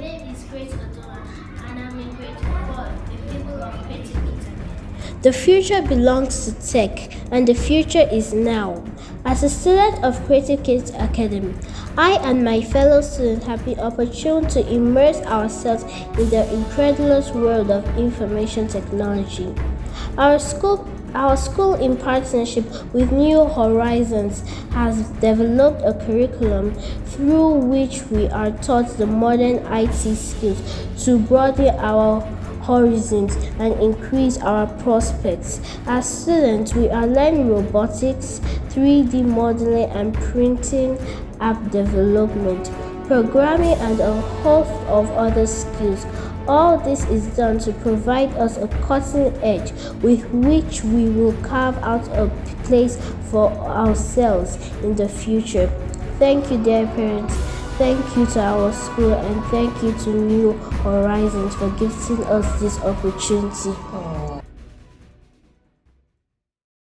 name is Great Adora, and I'm in grade 4, the People of Creative Internet. The future belongs to tech, and the future is now. As a student of Creative Kids Academy, I and my fellow students have been opportune to immerse ourselves in the incredulous world of information technology. Our school, in partnership with New Horizons, has developed a curriculum through which we are taught the modern IT skills to broaden our horizons and increase our prospects. As students, we are learning robotics, 3D modeling and printing, app development, programming, and a host of other skills. All this is done to provide us a cutting edge with which we will carve out a place for ourselves in the future. Thank you, dear parents. Thank you to our school, and thank you to New Horizons for giving us this opportunity.